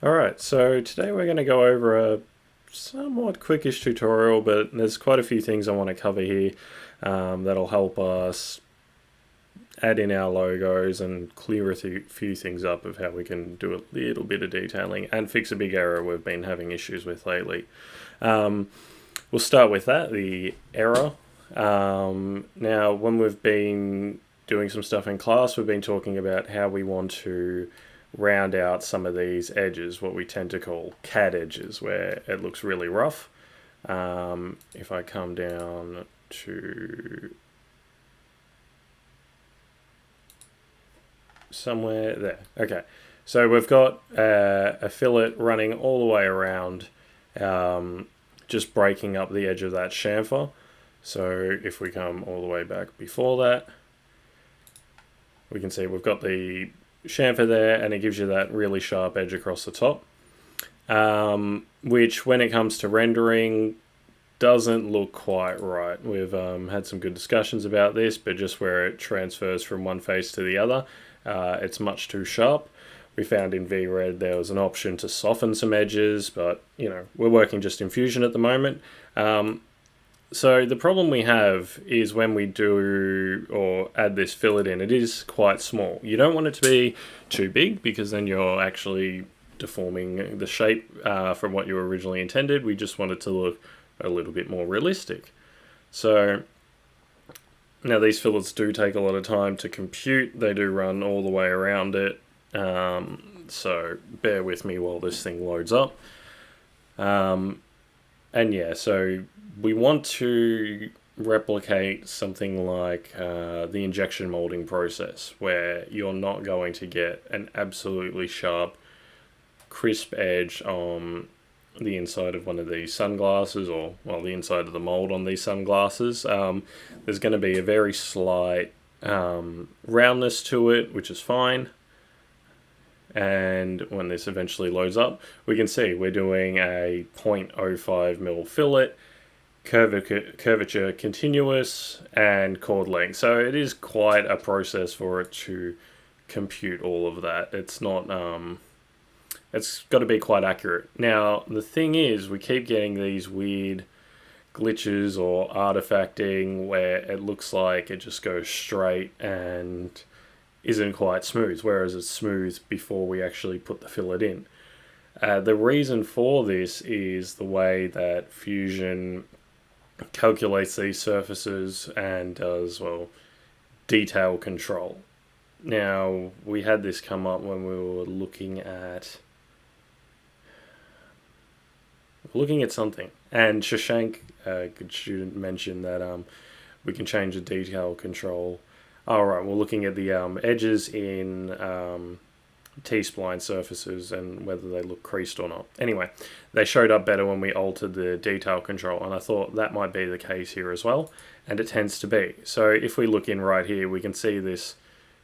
Alright, so today we're going to go over a somewhat quickish tutorial, but there's quite a few things I want to cover here that'll help us add in our logos and clear a few things up of how we can do a little bit of detailing and fix a big error we've been having issues with lately. Um, we'll start with that, the error. Now, when we've been doing some stuff in class, we've been talking about how we want to round out some of these edges, what we tend to call CAD edges, where it looks really rough. If I come down to somewhere there, okay. So we've got a fillet running all the way around, just breaking up the edge of that chamfer. So if we come all the way back before that, we can see we've got the chamfer there, and it gives you that really sharp edge across the top, which when it comes to rendering doesn't look quite right. We've had some good discussions about this, but just where it transfers from one face to the other, it's much too sharp. We found in VRED there was an option to soften some edges, but we're working just in Fusion at the moment. So the problem we have is when we do or add this fillet in, it is quite small. You don't want it to be too big because then you're actually deforming the shape from what you originally intended. We just want it to look a little bit more realistic. So now these fillets do take a lot of time to compute. They do run all the way around it. So bear with me while this thing loads up. And yeah, so we want to replicate something like the injection molding process, where you're not going to get an absolutely sharp, crisp edge on the inside of one of these sunglasses, or well, the inside of the mold on these sunglasses. There's going to be a very slight roundness to it, which is fine. And when this eventually loads up, we can see we're doing a 0.05 mil fillet, curvature continuous, and chord length. So it is quite a process for it to compute all of that. It's not, it's got to be quite accurate. Now, the thing is, we keep getting these weird glitches or artifacting where it looks like it just goes straight and isn't quite smooth, whereas it's smooth before we actually put the fillet in. The reason for this is the way that Fusion calculates these surfaces and does, well, detail control. Now, we had this come up when we were looking at something, and Shashank, a good student, mentioned that we can change the detail control. Alright, we're looking at the edges in T-spline surfaces and whether they look creased or not. Anyway, they showed up better when we altered the detail control, and I thought that might be the case here as well, and it tends to be. So if we look in right here, we can see this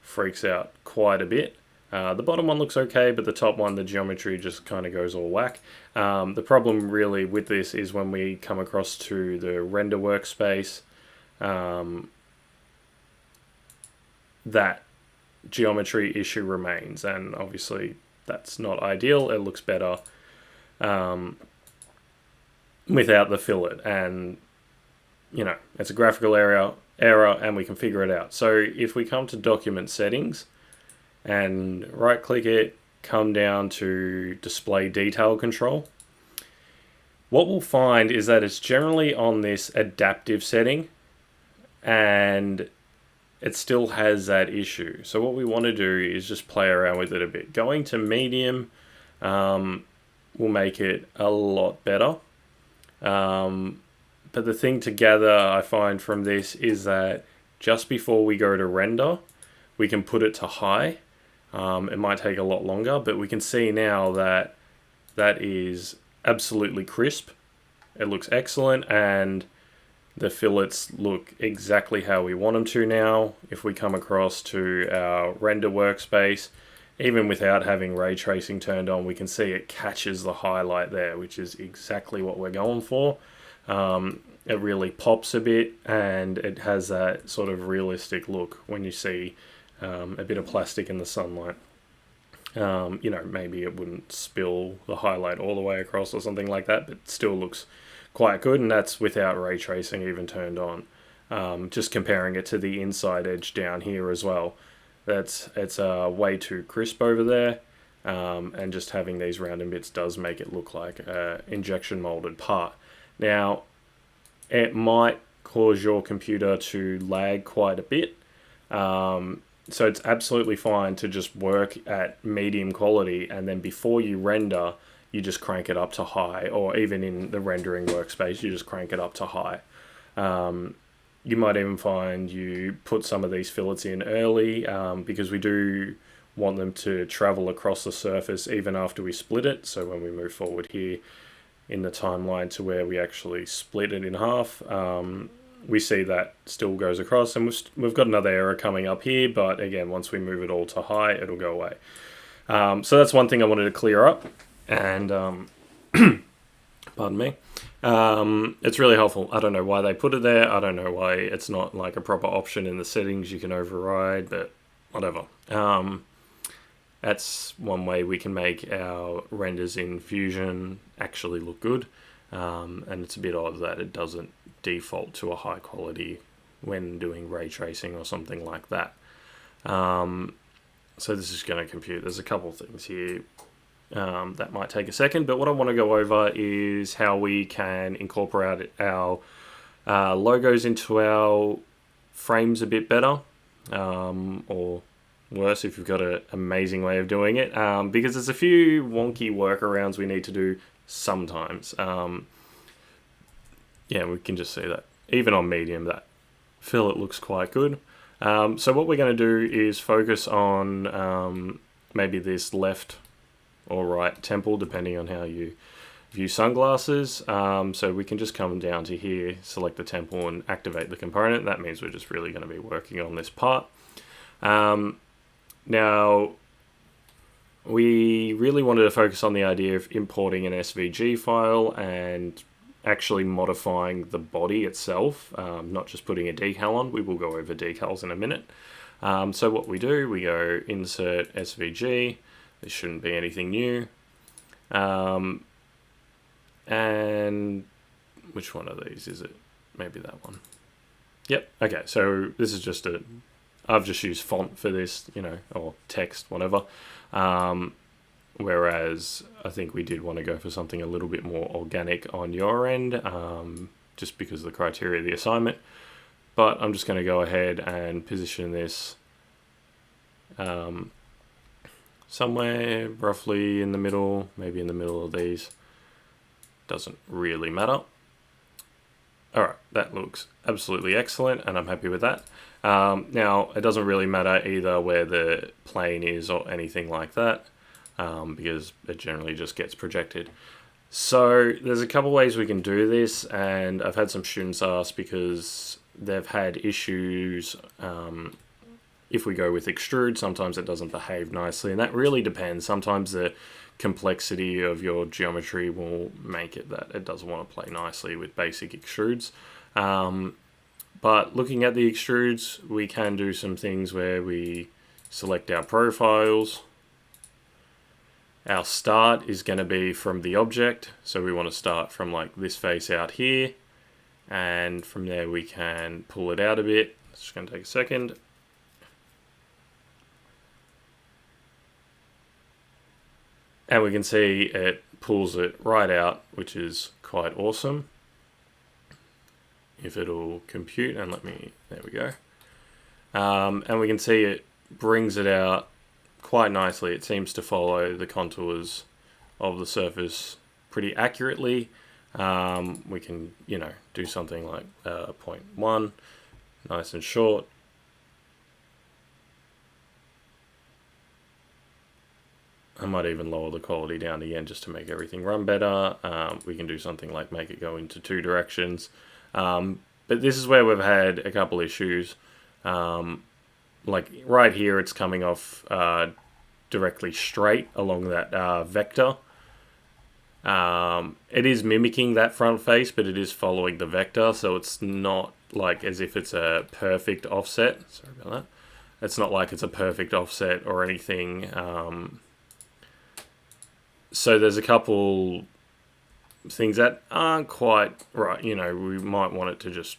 freaks out quite a bit. The bottom one looks okay, but the top one, the geometry just kind of goes all whack. The problem really with this is when we come across to the render workspace, that geometry issue remains, and obviously that's not ideal. It looks better without the fillet, and it's a graphical error and we can figure it out. So if we come to document settings and right click it, come down to display detail control, what we'll find is that it's generally on this adaptive setting, and it still has that issue. So what we want to do is just play around with it a bit. Going to medium will make it a lot better. But the thing to gather, I find from this, is that just before we go to render, we can put it to high. It might take a lot longer, but we can see now that that is absolutely crisp. It looks excellent, and the fillets look exactly how we want them to now. If we come across to our render workspace, even without having ray tracing turned on, we can see it catches the highlight there, which is exactly what we're going for. It really pops a bit, and it has that sort of realistic look when you see a bit of plastic in the sunlight. You know, maybe it wouldn't spill the highlight all the way across or something like that, but still looks quite good, and that's without ray tracing even turned on. Just comparing it to the inside edge down here as well. It's way too crisp over there, and just having these rounded bits does make it look like an injection molded part. Now, it might cause your computer to lag quite a bit. So it's absolutely fine to just work at medium quality, and then before you render, you just crank it up to high, or even in the rendering workspace, you just crank it up to high. You might even find you put some of these fillets in early, because we do want them to travel across the surface even after we split it. So when we move forward here in the timeline to where we actually split it in half, we see that still goes across, and we've got another error coming up here, but again, once we move it all to high, it'll go away. So that's one thing I wanted to clear up, and pardon me. It's really helpful. I don't know why they put it there. I don't know why it's not like a proper option in the settings you can override, but whatever. That's one way we can make our renders in Fusion actually look good. And it's a bit odd that it doesn't default to a high quality when doing ray tracing or something like that. So this is going to compute. There's a couple of things here that might take a second, but what I want to go over is how we can incorporate our logos into our frames a bit better, or worse if you've got an amazing way of doing it, because there's a few wonky workarounds we need to do sometimes. Yeah, we can just see that even on medium, that fillet looks quite good. So what we're going to do is focus on maybe this left or right temple, depending on how you view sunglasses. So we can just come down to here, select the temple, and activate the component. That means we're just really going to be working on this part. Now, we really wanted to focus on the idea of importing an SVG file and actually modifying the body itself, not just putting a decal on. We will go over decals in a minute. So what we do, we go insert SVG. This shouldn't be anything new. And which one of these is it? Maybe that one. Yep. Okay, so this is just I've just used font for this, you know, or text, whatever. Whereas I think we did want to go for something a little bit more organic on your end, just because of the criteria of the assignment. But I'm just going to go ahead and position this somewhere roughly in the middle, maybe in the middle of these. Doesn't really matter. Alright, that looks absolutely excellent, and I'm happy with that. Now, it doesn't really matter either where the plane is or anything like that, because it generally just gets projected. So there's a couple ways we can do this, and I've had some students ask because they've had issues. If we go with extrude, sometimes it doesn't behave nicely, and that really depends. Sometimes the complexity of your geometry will make it that it doesn't want to play nicely with basic extrudes. But looking at the extrudes, we can do some things where we select our profiles. Our start is going to be from the object, so we want to start from like this face out here, and from there we can pull it out a bit. It's just going to take a second. And we can see it pulls it right out, which is quite awesome. If it'll compute, and there we go. And we can see it brings it out quite nicely. It seems to follow the contours of the surface pretty accurately. We can, you know, do something like 0.1, nice and short. I might even lower the quality down again just to make everything run better. We can do something like make it go into two directions. But this is where we've had a couple issues. Like right here, it's coming off directly straight along that vector. It is mimicking that front face, but it is following the vector, so it's not like as if it's a perfect offset. Sorry about that. It's not like it's a perfect offset or anything. So there's a couple things that aren't quite right. You know, we might want it to just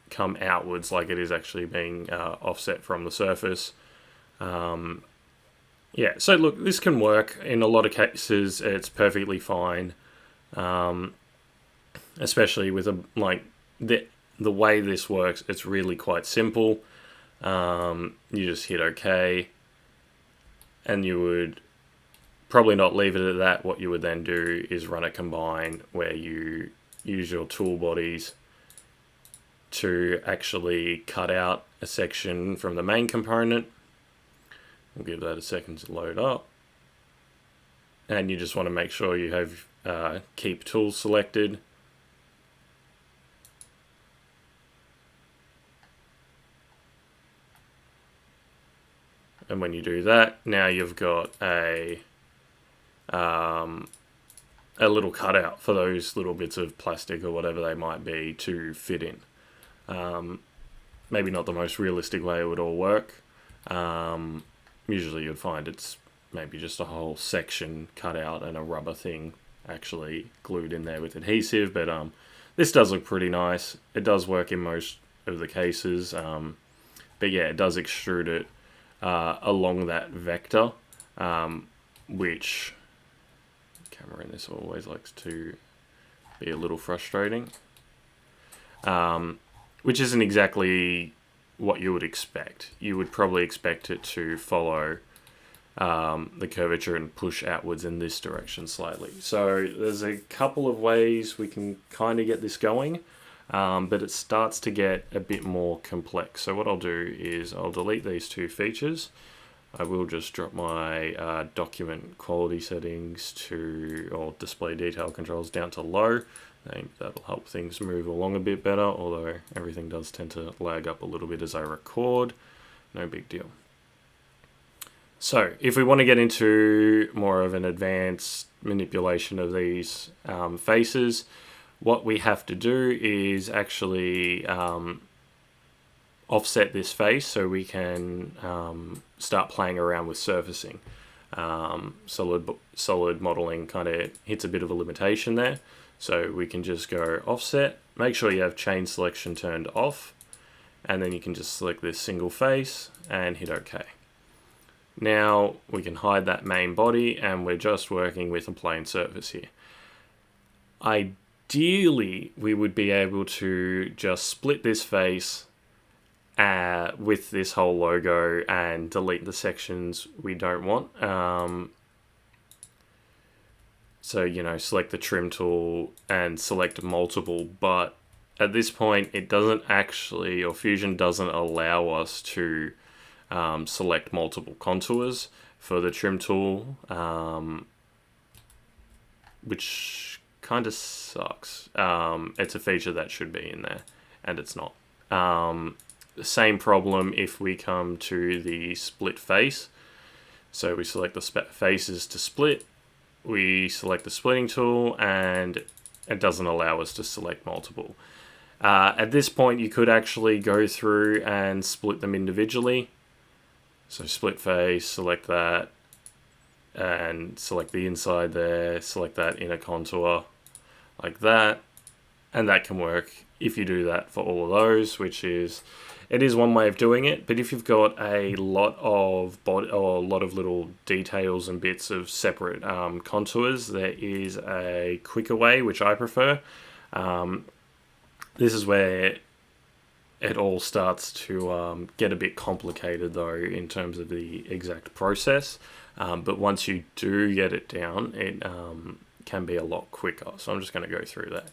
come outwards like it is actually being offset from the surface. Yeah, so look, this can work. In a lot of cases, it's perfectly fine. Especially with the way this works, it's really quite simple. You just hit OK, and you would probably not leave it at that. What you would then do is run a combine where you use your tool bodies to actually cut out a section from the main component. We'll give that a second to load up. And you just want to make sure you have keep tool selected. And when you do that, now you've got a little cutout for those little bits of plastic or whatever they might be to fit in. Maybe not the most realistic way it would all work. Usually you'd find it's maybe just a whole section cut out and a rubber thing actually glued in there with adhesive, but this does look pretty nice. It does work in most of the cases, but yeah, it does extrude it along that vector, which camera in this always likes to be a little frustrating, which isn't exactly what you would expect. You would probably expect it to follow the curvature and push outwards in this direction slightly. So there's a couple of ways we can kind of get this going, but it starts to get a bit more complex. So what I'll do is I'll delete these two features. I will just drop my document quality settings to, or display detail controls down to low. I think that'll help things move along a bit better, although everything does tend to lag up a little bit as I record. No big deal. So if we want to get into more of an advanced manipulation of these faces, what we have to do is actually offset this face so we can start playing around with surfacing. Solid modeling kind of hits a bit of a limitation there. So we can just go offset, make sure you have chain selection turned off, and then you can just select this single face and hit OK. Now we can hide that main body and we're just working with a plain surface here. Ideally, we would be able to just split this face with this whole logo and delete the sections we don't want. So, you know, select the trim tool and select multiple, but at this point it doesn't actually, or Fusion doesn't allow us to select multiple contours for the trim tool, which kind of sucks. It's a feature that should be in there, and it's not. The same problem if we come to the split face. So we select the faces to split, we select the splitting tool, and it doesn't allow us to select multiple. At this point, you could actually go through and split them individually. So split face, select that, and select the inside there, select that inner contour, like that, and that can work if you do that for all of those, which is, it is one way of doing it, but if you've got a lot of body or a lot of little details and bits of separate contours, there is a quicker way, which I prefer. This is where it all starts to get a bit complicated though in terms of the exact process, but once you do get it down, it can be a lot quicker. So I'm just going to go through that.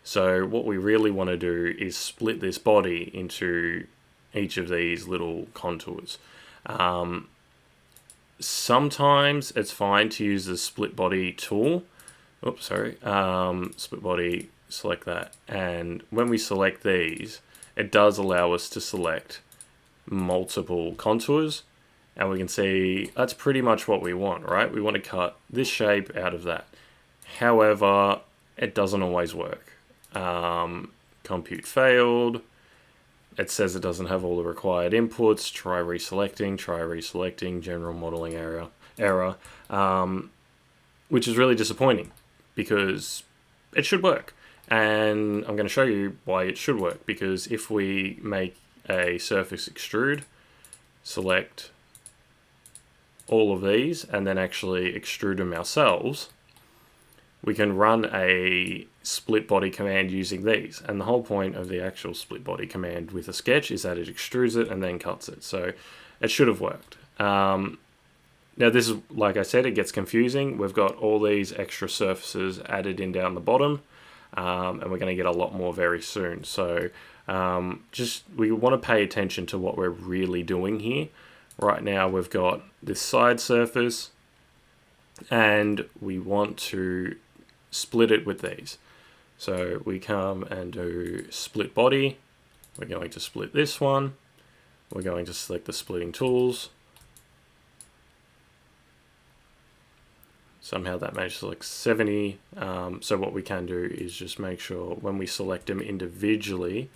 So what we really want to do is split this body into each of these little contours. Sometimes it's fine to use the split body tool. Oops, sorry. Split body, select that. And when we select these, it does allow us to select multiple contours. And we can see that's pretty much what we want, right? We want to cut this shape out of that. However, it doesn't always work. Compute failed. It says it doesn't have all the required inputs. Try reselecting, general modeling error. which is really disappointing because it should work. And I'm going to show you why it should work, because if we make a surface extrude, select all of these, and then actually extrude them ourselves, we can run a split body command using these. And the whole point of the actual split body command with a sketch is that it extrudes it and then cuts it. So it should have worked. Now this is, like I said, it gets confusing. We've got all these extra surfaces added in down the bottom, and we're going to get a lot more very soon. So just we want to pay attention to what we're really doing here. Right now we've got this side surface, and we want to split it with these. So we come and do split body. We're going to split this one. We're going to select the splitting tools. Somehow that managed to select 70. So what we can do is just make sure when we select them individually,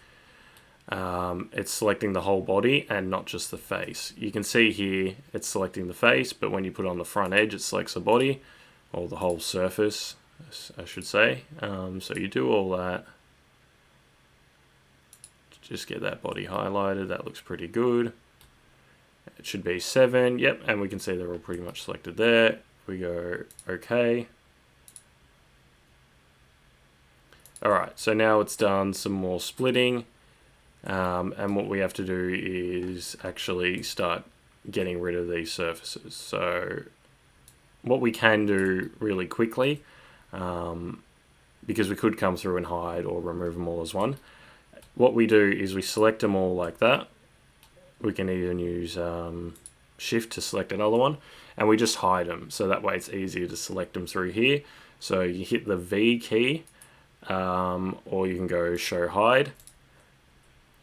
it's selecting the whole body and not just the face. You can see here it's selecting the face, but when you put on the front edge, it selects the body, or the whole surface, I should say. So you do all that. Just get that body highlighted. That looks pretty good. It should be 7. Yep, and we can see they're all pretty much selected there. We go OK. Alright, so now it's done some more splitting. And what we have to do is actually start getting rid of these surfaces. So what we can do really quickly, because we could come through and hide or remove them all as one, what we do is we select them all like that. We can even use Shift to select another one, and we just hide them. So that way it's easier to select them through here. So you hit the V key, or you can go Show Hide.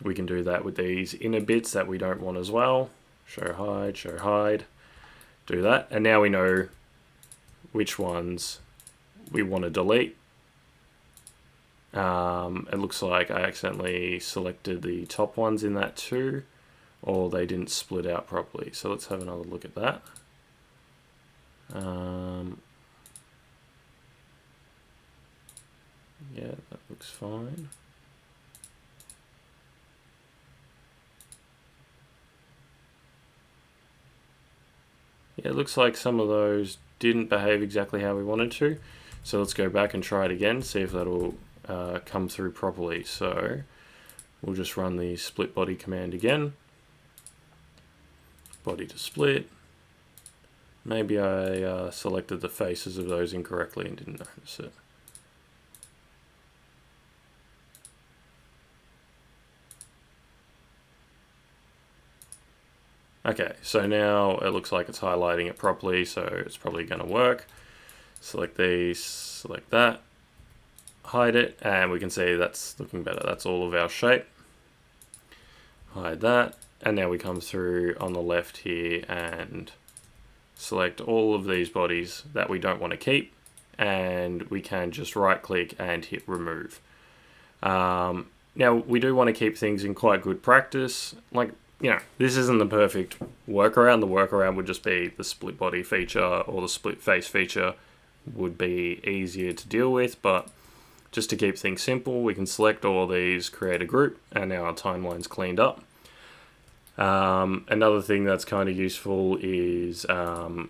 We can do that with these inner bits that we don't want as well. Show hide, do that. And now we know which ones we want to delete. It looks like I accidentally selected the top ones in that too, or they didn't split out properly. So let's have another look at that. Yeah, that looks fine. Yeah, it looks like some of those didn't behave exactly how we wanted to. So let's go back and try it again, see if that'll come through properly. So we'll just run the split body command again. Body to split. Maybe I selected the faces of those incorrectly and didn't notice it. Okay, so now it looks like it's highlighting it properly, so it's probably going to work. Select these, select that, hide it, and we can see that's looking better. That's all of our shape. Hide that, and now we come through on the left here and select all of these bodies that we don't want to keep, and we can just right click and hit remove. Now we do want to keep things in quite good practice. Like, you know, this isn't the perfect workaround. The workaround would just be the split body feature, or the split face feature would be easier to deal with, but just to keep things simple, we can select all these, create a group, and now our timeline's cleaned up. Another thing that's kind of useful is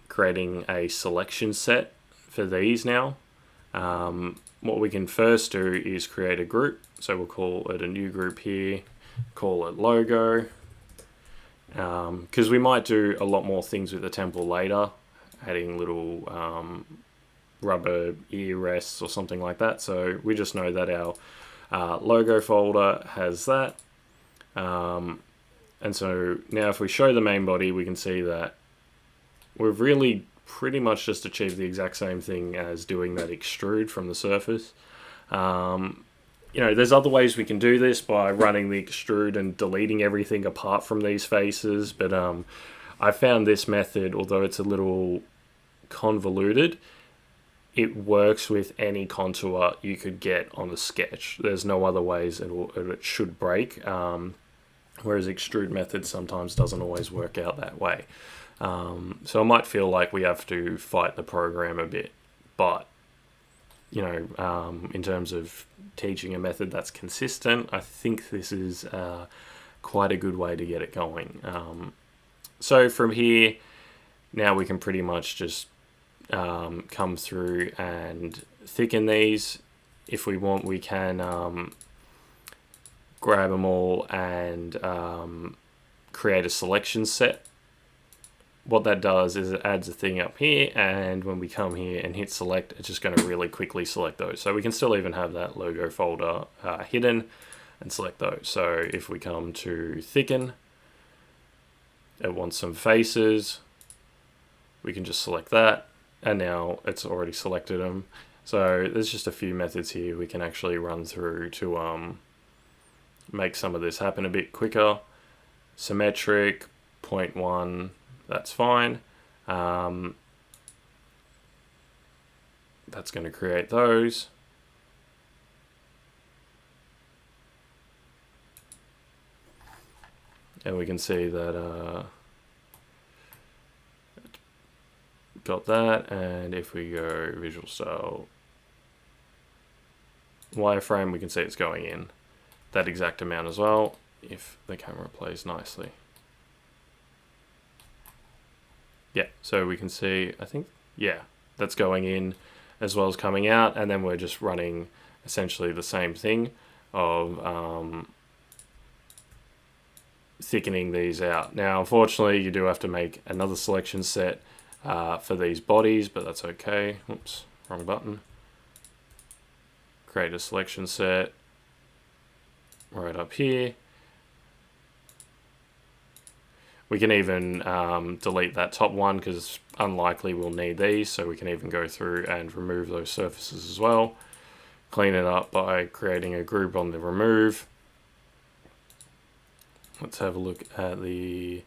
creating a selection set for these now. What we can first do is create a group. So we'll call it a new group here, call it logo, because we might do a lot more things with the temple later, adding little rubber ear rests or something like that. So we just know that our logo folder has that. And so now if we show the main body, we can see that we've really pretty much just achieved the exact same thing as doing that extrude from the surface. You know, there's other ways we can do this by running the extrude and deleting everything apart from these faces, but I found this method, although it's a little convoluted, it works with any contour you could get on the sketch. There's no other ways it should break, whereas extrude method sometimes doesn't always work out that way. So it might feel like we have to fight the program a bit, but in terms of teaching a method that's consistent, I think this is quite a good way to get it going. So from here, now we can pretty much just come through and thicken these. If we want, we can grab them all and create a selection set. What that does is it adds a thing up here, and when we come here and hit select, it's just going to really quickly select those. So we can still even have that logo folder hidden and select those. So if we come to thicken, it wants some faces, we can just select that, and now it's already selected them. So there's just a few methods here we can actually run through to make some of this happen a bit quicker. Symmetric, 0.1, that's fine. That's going to create those. And we can see that got that, and if we go visual style wireframe, we can see it's going in that exact amount as well, if the camera plays nicely. Yeah, so we can see, I think, yeah, that's going in as well as coming out, and then we're just running essentially the same thing of thickening these out. Now, unfortunately, you do have to make another selection set for these bodies, but that's okay. Oops, wrong button. Create a selection set right up here. We can even delete that top one because it's unlikely we'll need these, so we can even go through and remove those surfaces as well. Clean it up by creating a group on the remove. Let's have a look at the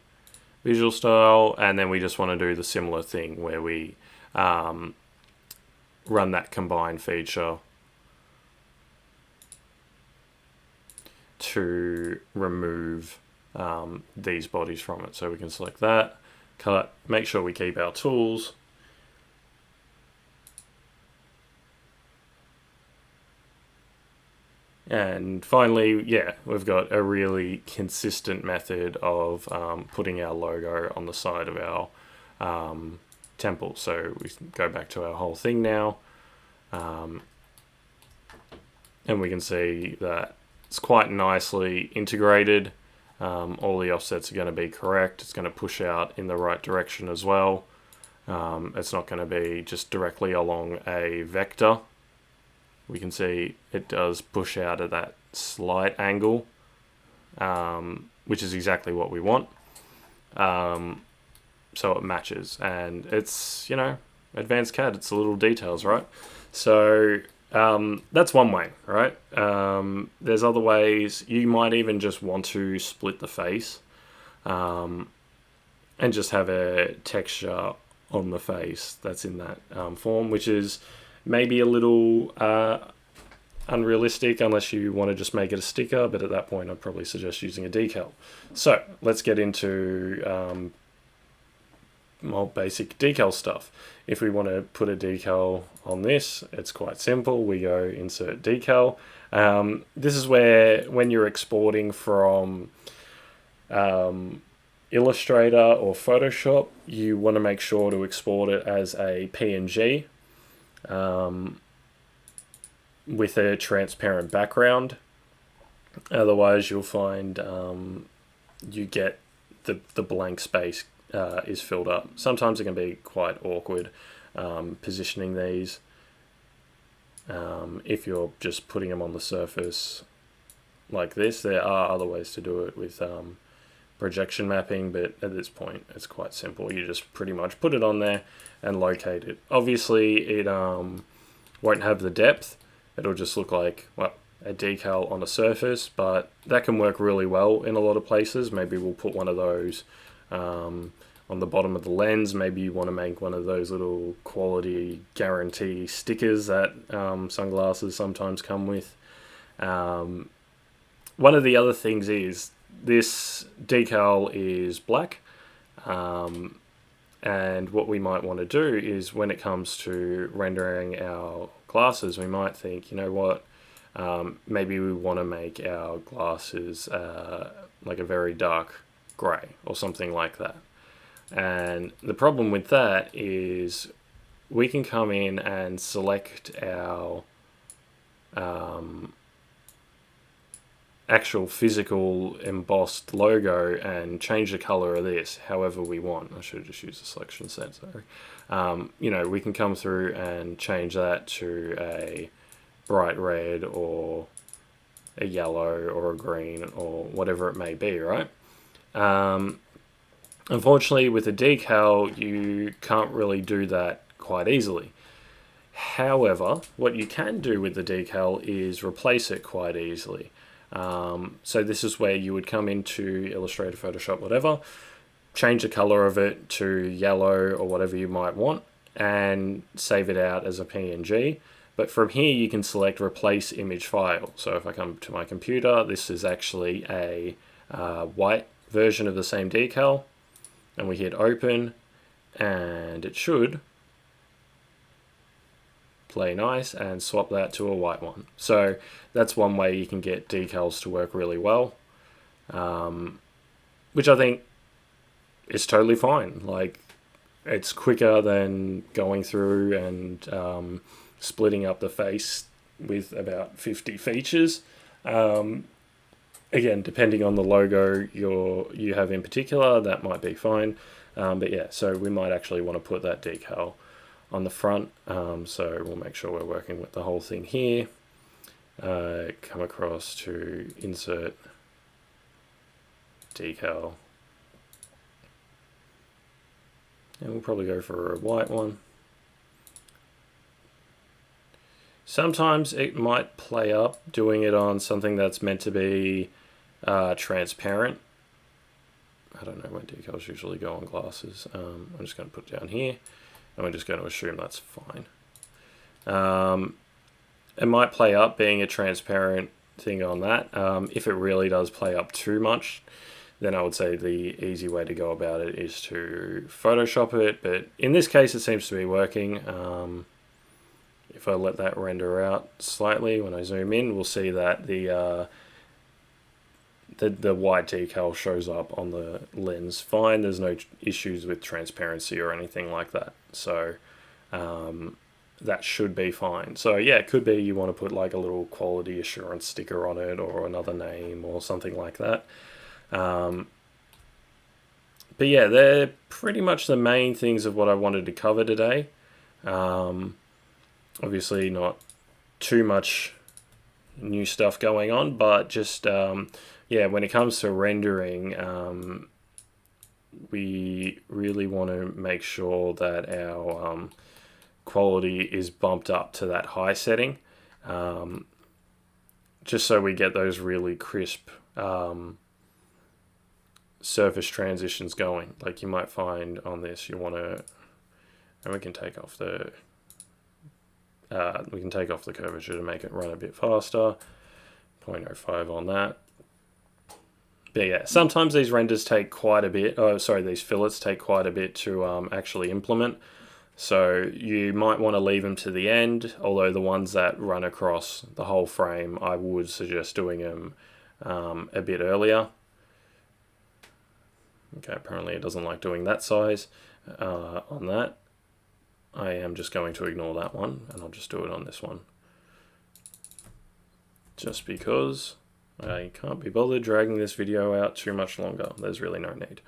visual style, and then we just want to do the similar thing where we run that combine feature to remove these bodies from it. So we can select that, cut, make sure we keep our tools. And finally, yeah, we've got a really consistent method of putting our logo on the side of our temple. So we go back to our whole thing now, and we can see that it's quite nicely integrated. All the offsets are going to be correct. It's going to push out in the right direction as well. It's not going to be just directly along a vector. We can see it does push out at that slight angle, which is exactly what we want. So it matches, and it's, advanced CAD, it's the little details, right? So that's one way, right? There's other ways. You might even just want to split the face and just have a texture on the face that's in that form, which is maybe a little unrealistic unless you want to just make it a sticker, but at that point I'd probably suggest using a decal. So let's get into more basic decal stuff. If we want to put a decal on this, it's quite simple. We go insert decal. This is where, when you're exporting from Illustrator or Photoshop, you want to make sure to export it as a PNG with a transparent background. Otherwise you'll find you get the blank space is filled up. Sometimes it can be quite awkward positioning these if you're just putting them on the surface like this. There are other ways to do it with projection mapping, but at this point it's quite simple. You just pretty much put it on there and locate it. Obviously it won't have the depth. It'll just look like, well, a decal on a surface, but that can work really well in a lot of places. Maybe we'll put one of those on the bottom of the lens. Maybe you want to make one of those little quality guarantee stickers that sunglasses sometimes come with. One of the other things is this decal is black, and And what we might want to do is when it comes to rendering our glasses, we might think, you know what, maybe we want to make our glasses like a very dark grey or something like that. And the problem with that is we can come in and select our actual physical embossed logo and change the color of this however we want. I should have just used the selection set, sorry. You know, we can come through and change that to a bright red or a yellow or a green or whatever it may be, right? Unfortunately, with a decal, you can't really do that quite easily. However, what you can do with the decal is replace it quite easily. So this is where you would come into Illustrator, Photoshop, whatever, change the color of it to yellow or whatever you might want, and save it out as a PNG. But from here, you can select Replace Image File. So if I come to my computer, this is actually a white version of the same decal, and we hit Open, and it should play nice and swap that to a white one. So that's one way you can get decals to work really well, which I think is totally fine. Like, it's quicker than going through and splitting up the face with about 50 features. Again, depending on the logo you have in particular, that might be fine. But yeah, so we might actually want to put that decal on the front. So we'll make sure we're working with the whole thing here. Come across to Insert, Decal. And we'll probably go for a white one. Sometimes it might play up doing it on something that's meant to be transparent. I don't know when decals usually go on glasses. I'm just going to put it down here, and we're just going to assume that's fine. It might play up being a transparent thing on that. If it really does play up too much, then I would say the easy way to go about it is to Photoshop it. But in this case, it seems to be working. If I let that render out slightly, when I zoom in, we'll see that the white decal shows up on the lens fine. There's no issues with transparency or anything like that. So that should be fine. So yeah, it could be you want to put like a little quality assurance sticker on it or another name or something like that. But yeah, they're pretty much the main things of what I wanted to cover today. Obviously not too much new stuff going on, but just yeah, when it comes to rendering, we really want to make sure that our quality is bumped up to that high setting, just so we get those really crisp surface transitions going. Like you might find on this, you want to, and we can take off the curvature to make it run a bit faster. 0.05 on that. But yeah, sometimes these renders take quite a bit. Oh, sorry, these fillets take quite a bit to actually implement. So you might want to leave them to the end, although the ones that run across the whole frame, I would suggest doing them a bit earlier. Okay, apparently it doesn't like doing that size on that. I am just going to ignore that one, and I'll just do it on this one. Just because I can't be bothered dragging this video out too much longer. There's really no need.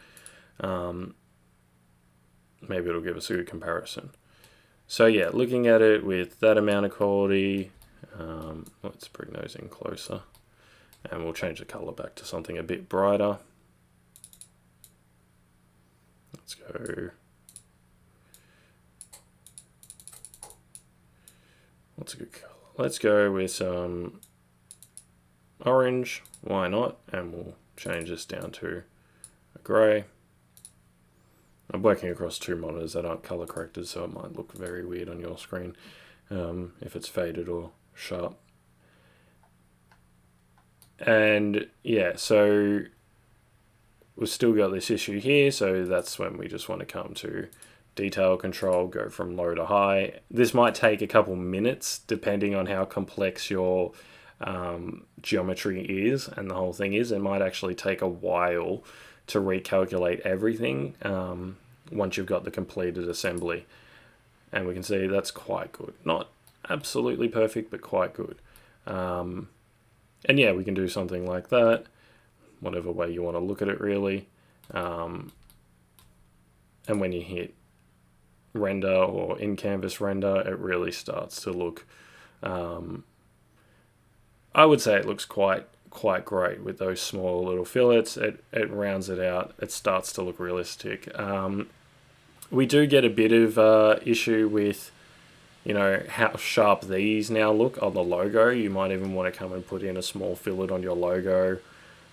Maybe it'll give us a good comparison. So yeah, looking at it with that amount of quality, let's bring those in closer, and we'll change the color back to something a bit brighter. Let's go. What's a good color? Let's go with some orange. Why not? And we'll change this down to a grey. I'm working across two monitors that aren't color corrected, so it might look very weird on your screen if it's faded or sharp. And yeah, so we've still got this issue here, so that's when we just want to come to detail control, go from low to high. This might take a couple minutes depending on how complex your geometry is and the whole thing is. It might actually take a while to recalculate everything once you've got the completed assembly. And we can see that's quite good. Not absolutely perfect, but quite good. And yeah, we can do something like that, whatever way you want to look at it really. And when you hit render or in-canvas render, it really starts to look, I would say it looks quite great with those small little fillets. It rounds it out. It starts to look realistic. We do get a bit of issue with, you know, how sharp these now look on the logo. You might even want to come and put in a small fillet on your logo.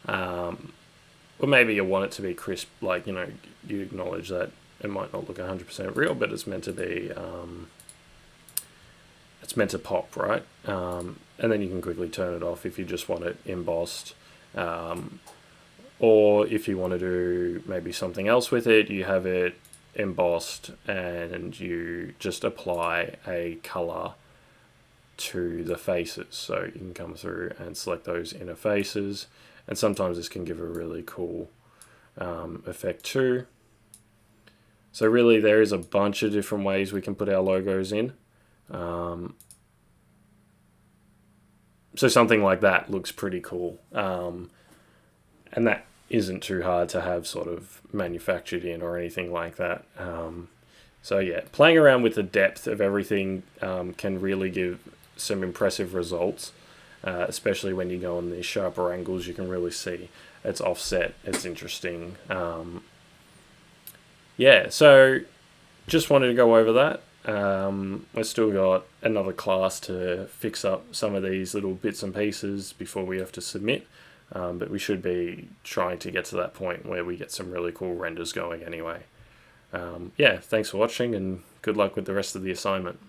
Or maybe you want it to be crisp, like, you know, you acknowledge that it might not look 100% real, but it's meant to be, it's meant to pop, right? And then you can quickly turn it off if you just want it embossed. Or if you want to do maybe something else with it, you have it embossed and you just apply a color to the faces. So you can come through and select those inner faces, and sometimes this can give a really cool effect too. So really there is a bunch of different ways we can put our logos in. So something like that looks pretty cool. And that isn't too hard to have sort of manufactured in or anything like that. So yeah, playing around with the depth of everything can really give some impressive results, especially when you go on these sharper angles. You can really see it's offset. It's interesting. Yeah, so just wanted to go over that. We've still got another class to fix up some of these little bits and pieces before we have to submit. But we should be trying to get to that point where we get some really cool renders going anyway. Yeah, thanks for watching and good luck with the rest of the assignment.